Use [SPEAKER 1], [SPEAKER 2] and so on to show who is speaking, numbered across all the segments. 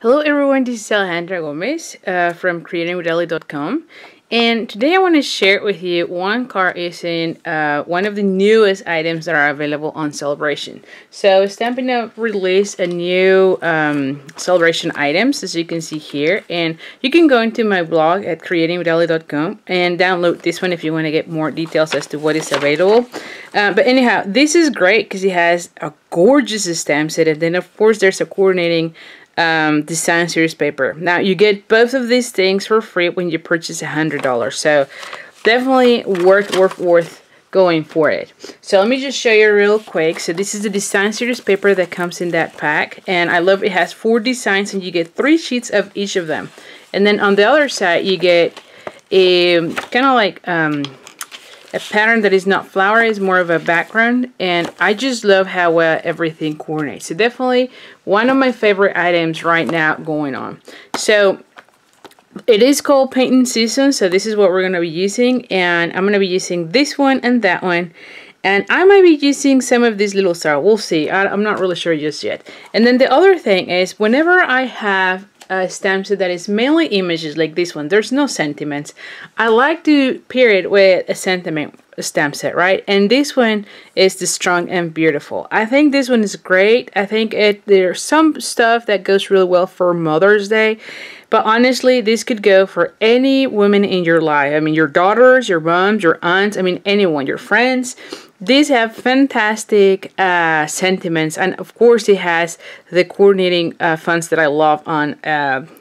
[SPEAKER 1] Hello everyone, this is Alejandra from creatingwitheli.com, and today I want to share with you one card using one of the newest items that are available on Celebration. So Stampin' Up! Released a new Celebration items, as you can see here, and you can go into my blog at creatingwitheli.com and download this one if you want to get more details as to what is available. But anyhow, this is great because it has a gorgeous stamp set, and then of course there's a coordinating design series paper. Now you get both of these things for free when you purchase $100, so definitely worth going for it. So let me just show you real quick. So this is the design series paper that comes in that pack, and I love it has 4 designs and you get 3 sheets of each of them. And then on the other side you get a kind of like a pattern that is not flower, is more of a background, and I just love how well everything coordinates. So definitely one of my favorite items right now going on. So it is called painting season, so this is what we're going to be using, and I'm going to be using this one and that one, and I might be using some of these little stars. We'll see. I'm not really sure just yet. And then the other thing is, whenever I have a stamp set that is mainly images like this one, there's no sentiments, I like to pair it with a sentiment stamp set, right? And this one is the Strong and Beautiful. I think this one is great. I think there's some stuff that goes really well for Mother's Day, but honestly this could go for any woman in your life. I mean, your daughters, your moms, your aunts, I mean anyone, your friends. These have fantastic sentiments, and of course it has the coordinating fonts that I love on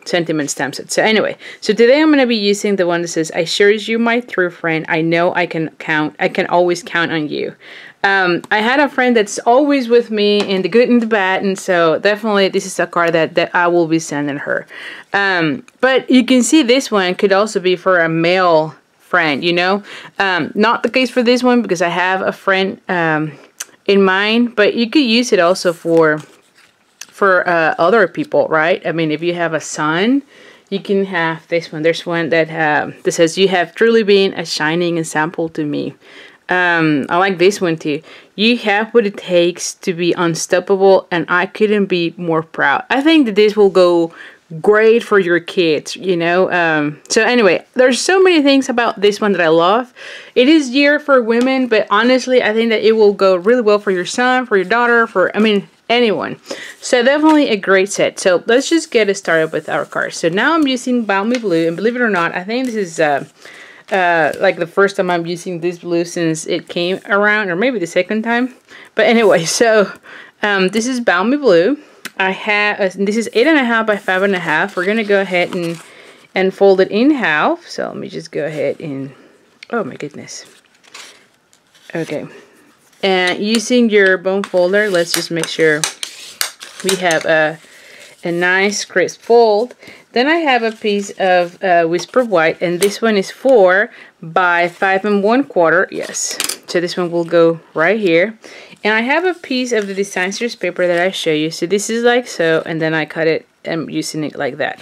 [SPEAKER 1] sentiment stamp set. So anyway, so today I'm going to be using the one that says, "I cherish you, my true friend. I know I can always count on you." I had a friend that's always with me in the good and the bad, and so definitely this is a card that I will be sending her. But you can see this one could also be for a male friend, you know. Not the case for this one because I have a friend in mind, but you could use it also for other people, right? I mean, if you have a son, you can have this one. There's one that says, "You have truly been a shining example to me." I like this one too. "You have what it takes to be unstoppable, and I couldn't be more proud." I think that this will go great for your kids, you know. So anyway, there's so many things about this one that I love. It is geared for women, but honestly I think that it will go really well for your son, for your daughter, for, I mean, anyone. So definitely a great set. So let's just get started with our cards. So now I'm using Balmy Blue, and believe it or not, I think this is like the first time I'm using this blue since it came around, or maybe the second time. But anyway, so this is Balmy Blue. I have this is 8.5 by 5.5. We're gonna go ahead and fold it in half. So let me just go ahead and, oh my goodness. Okay, and using your bone folder, let's just make sure we have a nice crisp fold. Then I have a piece of Whisper White, and this one is 4 by 5 1/4. Yes, so this one will go right here. And I have a piece of the design series paper that I show you. So this is like so, and then I cut it. I'm using it like that.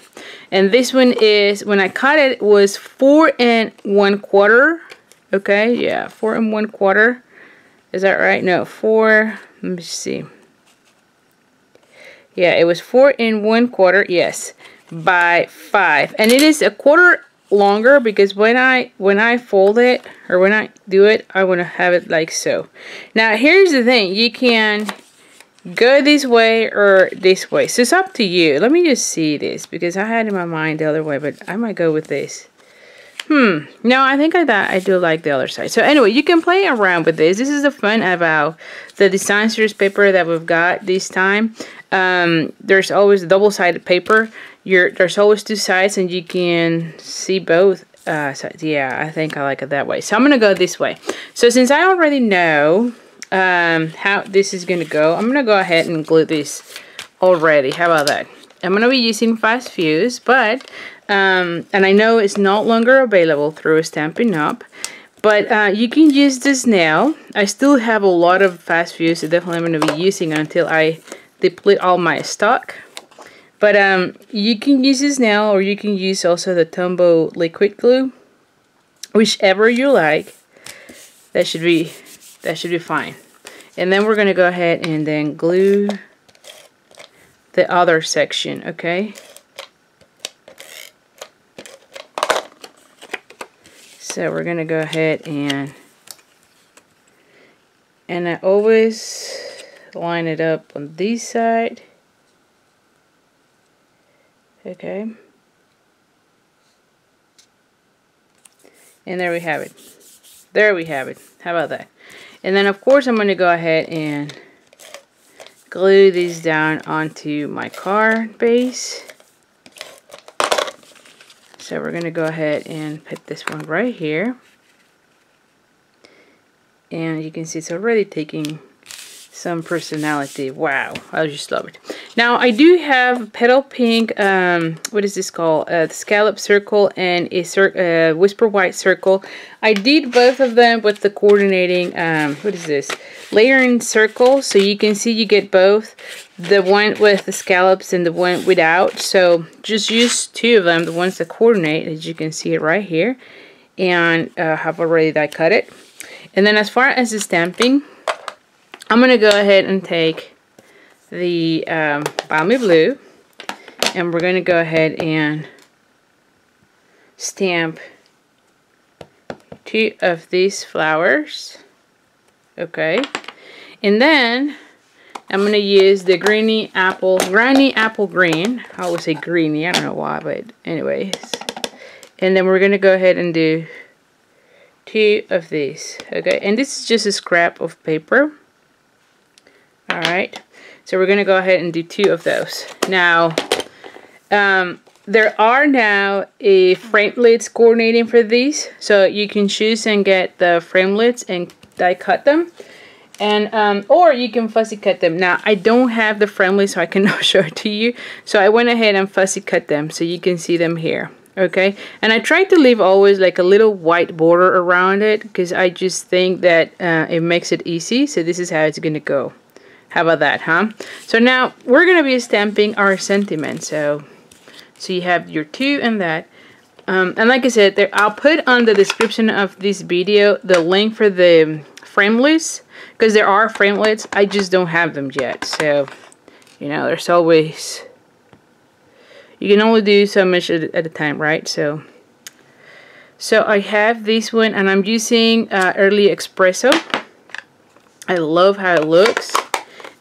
[SPEAKER 1] And this one is, when I cut it, was 4 1/4. Okay, yeah, 4 1/4. Is that right? No, 4. Let me see. Yeah, it was 4 1/4. Yes, by 5, and it is a quarter longer because when I fold it, or when I do it, I want to have it like so. Now here's the thing, you can go this way or this way, so it's up to you. Let me just see this, because I had in my mind the other way, but I might go with this. No, I think I do like the other side. So anyway, you can play around with this. This is the fun about the design series paper that we've got this time. There's always double-sided paper. There's always 2 sides, and you can see both sides. Yeah, I think I like it that way. So I'm gonna go this way. So since I already know how this is gonna go, I'm gonna go ahead and glue this already. How about that? I'm gonna be using Fast Fuse, but and I know it's no longer available through Stampin' Up, but you can use this now. I still have a lot of Fast Fuse, so definitely I'm going to be using it until I deplete all my stock. But you can use this now, or you can use also the Tombow liquid glue, whichever you like. That should be fine. And then we're going to go ahead and then glue the other section, okay? So we're gonna go ahead and I always line it up on this side, okay? And there we have it. There we have it. How about that? And then of course I'm going to go ahead and glue these down onto my card base. So we're going to go ahead and put this one right here. And you can see it's already taking some personality. Wow, I just love it. Now I do have petal pink, what is this called? Scallop circle and a whisper white circle. I did both of them with the coordinating, what is this? Layering circle. So you can see you get both, the one with the scallops and the one without. So just use two of them, the ones that coordinate, as you can see it right here. And have already die cut it. And then as far as the stamping, I'm going to go ahead and take the balmy blue, and we're going to go ahead and stamp two of these flowers, okay? And then I'm going to use the granny apple green. I always say greeny, I don't know why, but anyways. And then we're going to go ahead and do two of these, okay? And this is just a scrap of paper. Alright, so we're going to go ahead and do two of those. Now, there are now a framelits coordinating for these. So you can choose and get the framelits and die cut them. And or you can fussy cut them. Now, I don't have the framelits, so I cannot show it to you. So I went ahead and fussy cut them so you can see them here. Okay, and I tried to leave always like a little white border around it because I just think that it makes it easy. So this is how it's going to go. How about that, huh? So now we're going to be stamping our sentiment. So you have your two and that. And like I said, I'll put on the description of this video the link for the framelits. Because there are framelits. I just don't have them yet. So, you know, there's always... You can only do so much at a time, right? So I have this one. And I'm using Early Espresso. I love how it looks.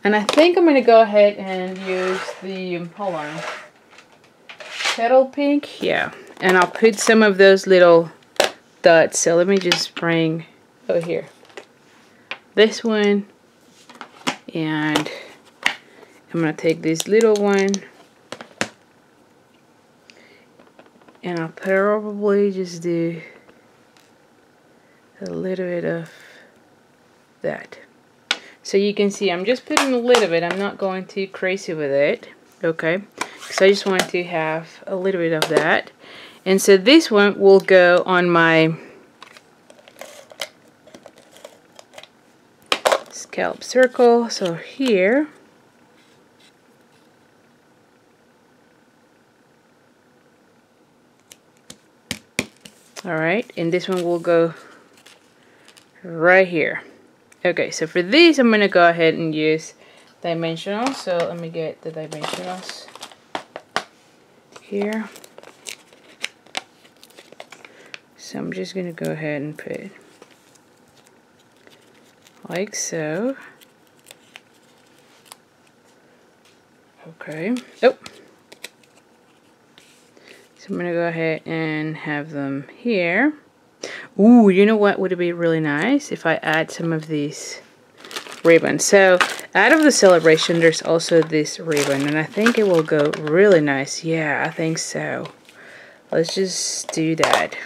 [SPEAKER 1] And I think I'm going to go ahead and use the, hold on, petal pink. Yeah. And I'll put some of those little dots. So let me just bring, oh here, this one. And I'm going to take this little one. And I'll probably just do a little bit of that. So you can see I'm just putting a little bit. I'm not going too crazy with it. Okay. So I just want to have a little bit of that. And so this one will go on my scallop circle. So here. Alright. And this one will go right here. Okay, so for these, I'm going to go ahead and use dimensionals. So let me get the dimensionals here. So I'm just going to go ahead and put like so. Okay. Oh. So I'm going to go ahead and have them here. Ooh, you know what would be really nice if I add some of these ribbons. So out of the celebration, there's also this ribbon, and I think it will go really nice. Yeah, I think so. Let's just do that.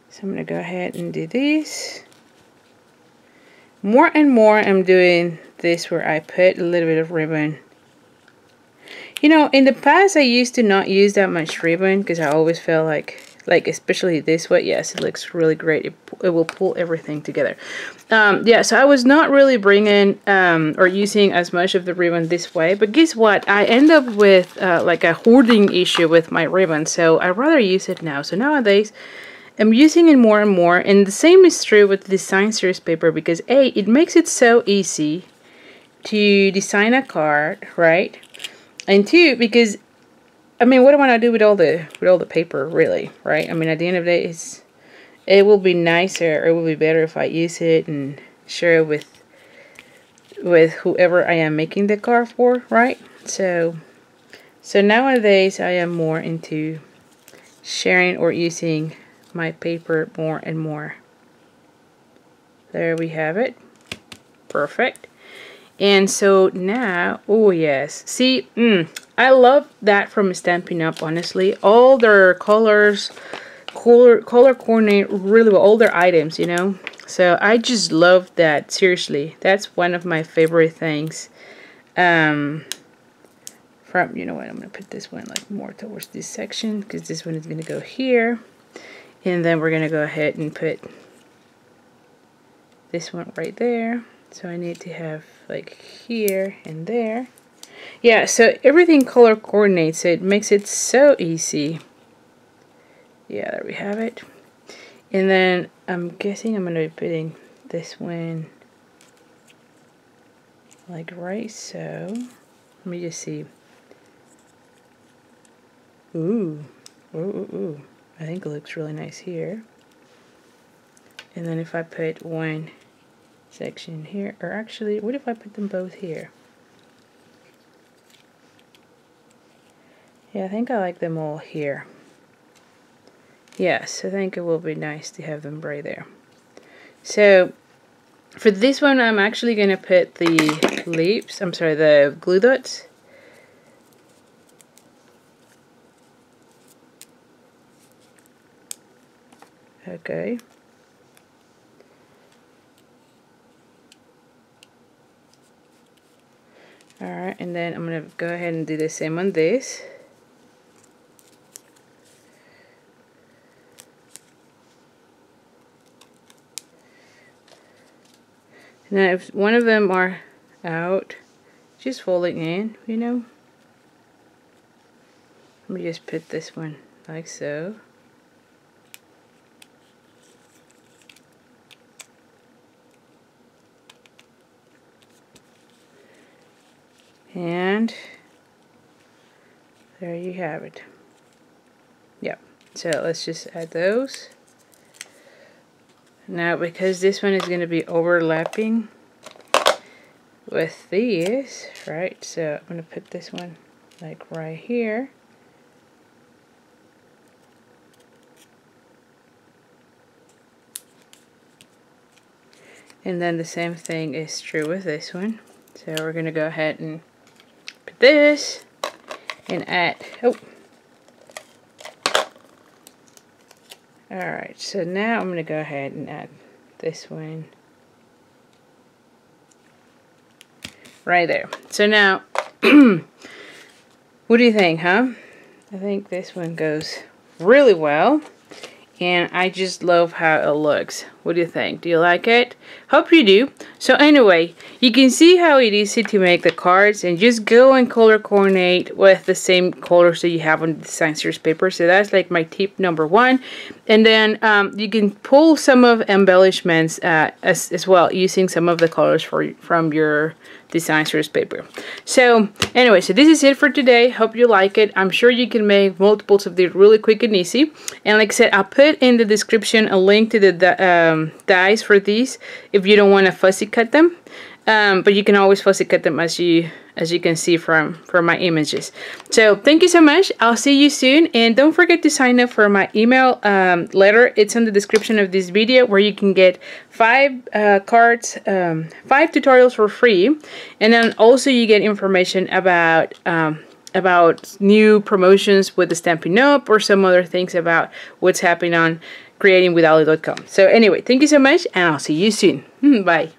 [SPEAKER 1] So I'm going to go ahead and do these. More and more I'm doing this where I put a little bit of ribbon. You know, in the past I used to not use that much ribbon because I always felt like especially this way, yes, it looks really great. It will pull everything together. Yeah, so I was not really bringing or using as much of the ribbon this way, but guess what? I end up with like a hoarding issue with my ribbon, so I rather use it now. So nowadays, I'm using it more and more, and the same is true with the design series paper because A, it makes it so easy to design a card, right? And two, because I mean, what do I want to do with all the paper, really, right? I mean, at the end of the day, it will be nicer, or it will be better if I use it and share it with whoever I am making the card for, right? So nowadays I am more into sharing or using my paper more and more. There we have it. Perfect. And so now, oh yes, see, I love that from Stampin' Up, honestly. All their colors, color coordinate really well, all their items, you know. So I just love that, seriously. That's one of my favorite things. From, you know what, I'm going to put this one like more towards this section, because this one is going to go here. And then we're going to go ahead and put this one right there. So I need to have like here and there. Yeah, so everything color coordinates, so it makes it so easy. Yeah, there we have it. And then I'm guessing I'm going to be putting this one like right so. Let me just see. Ooh. Ooh, ooh, ooh. I think it looks really nice here. And then if I put one section here, or actually, what if I put them both here? Yeah, I think I like them all here. Yes, I think it will be nice to have them right there. So for this one, I'm actually going to put the leaves, I'm sorry, the glue dots. Okay. Alright, and then I'm going to go ahead and do the same on this. Now if one of them are out, just fold it in, you know. Let me just put this one like so. And there you have it. Yep. So let's just add those. Now because this one is going to be overlapping with these, right? So I'm going to put this one like right here. And then the same thing is true with this one. So we're going to go ahead and put this and add, oh. Alright, so now I'm going to go ahead and add this one right there. So now, what do you think, huh? I think this one goes really well. And I just love how it looks. What do you think? Do you like it? Hope you do. So anyway, you can see how it is easy to make the cards, and just go and color coordinate with the same colors that you have on the design series paper. So that's like my tip number one. And then you can pull some of embellishments as well, using some of the colors from your design series paper. So anyway, so this is it for today. Hope you like it. I'm sure you can make multiples of these really quick and easy. And like I said, I'll put in the description a link to the dies for these if you don't want to fussy cut them. But you can always fussy cut them as you can see from my images. So thank you so much. I'll see you soon, and don't forget to sign up for my email letter. It's in the description of this video, where you can get 5 cards, 5 tutorials for free, and then also you get information about new promotions with the Stampin' Up, or some other things about what's happening on creatingwithali.com. So anyway, thank you so much, and I'll see you soon. Bye.